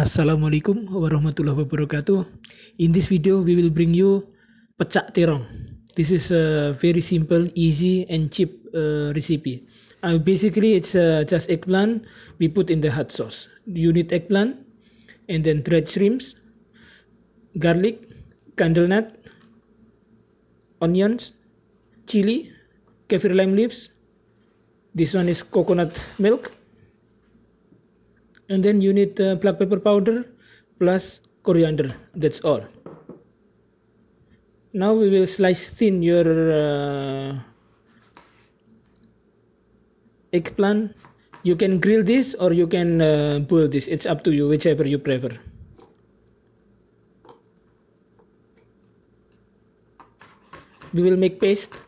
Assalamualaikum warahmatullahi wabarakatuh. In this video, we will bring you Pecak Terong. This is a very simple, easy, and cheap recipe. Basically, it's just eggplant we put in the hot sauce. You need eggplant, and then dried shrimps, garlic, candle nut, onions, chili, kaffir lime leaves. This one is coconut milk. And then you need black pepper powder plus coriander. That's all. Now we will slice thin your eggplant. You can grill this or you can boil this. It's up to you, whichever you prefer. We will make paste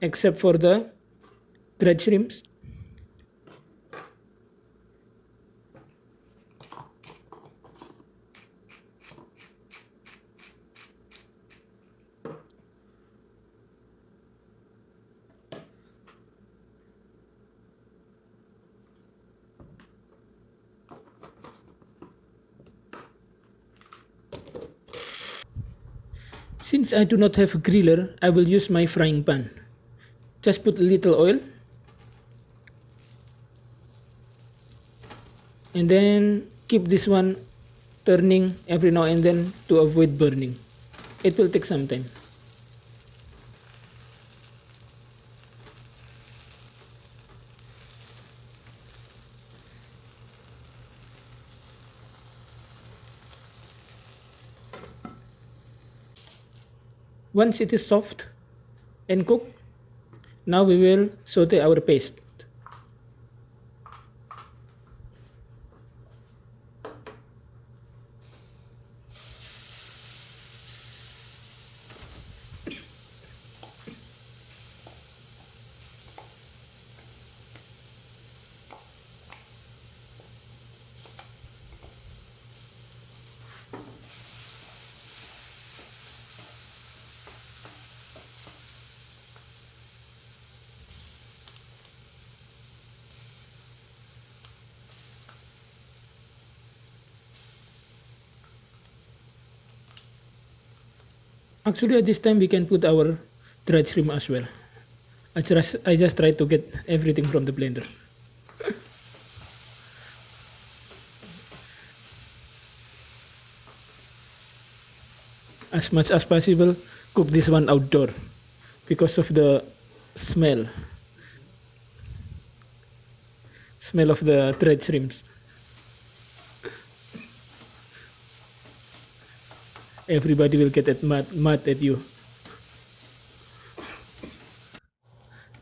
except for the dried shrimps. Since I do not have a griller, I will use my frying pan. Just put a little oil and then keep this one turning every now and then to avoid burning. It will take some time. Once it is soft and cooked, now we will saute our paste. Actually, at this time we can put our dried shrimp as well. I just try to get everything from the blender. As much as possible, cook this one outdoor because of the smell of the dried shrimps. Everybody will get mad at you.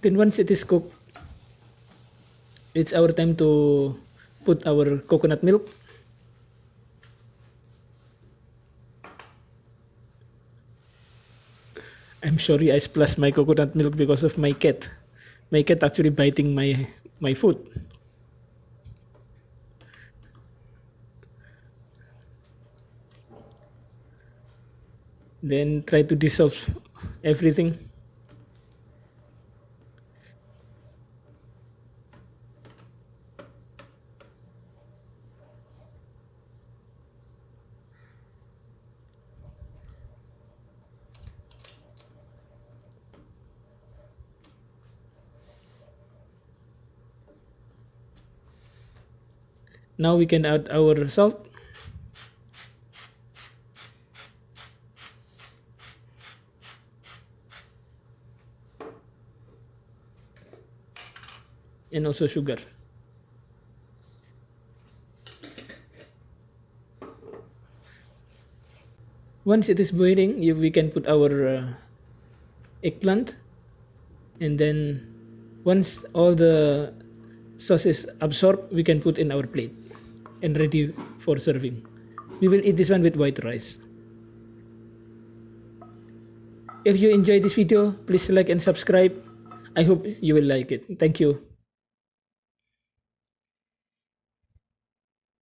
Then once it is cooked, it's our time to put our coconut milk. I'm sorry I splashed my coconut milk because of my cat. My cat actually biting my foot. Then try to dissolve everything. Now we can add our salt. And also sugar. Once it is boiling, we can put our eggplant, and then once all the sauce is absorbed, we can put in our plate and ready for serving. We will eat this one with white rice. If you enjoyed this video, please like and subscribe. I hope you will like it. Thank you.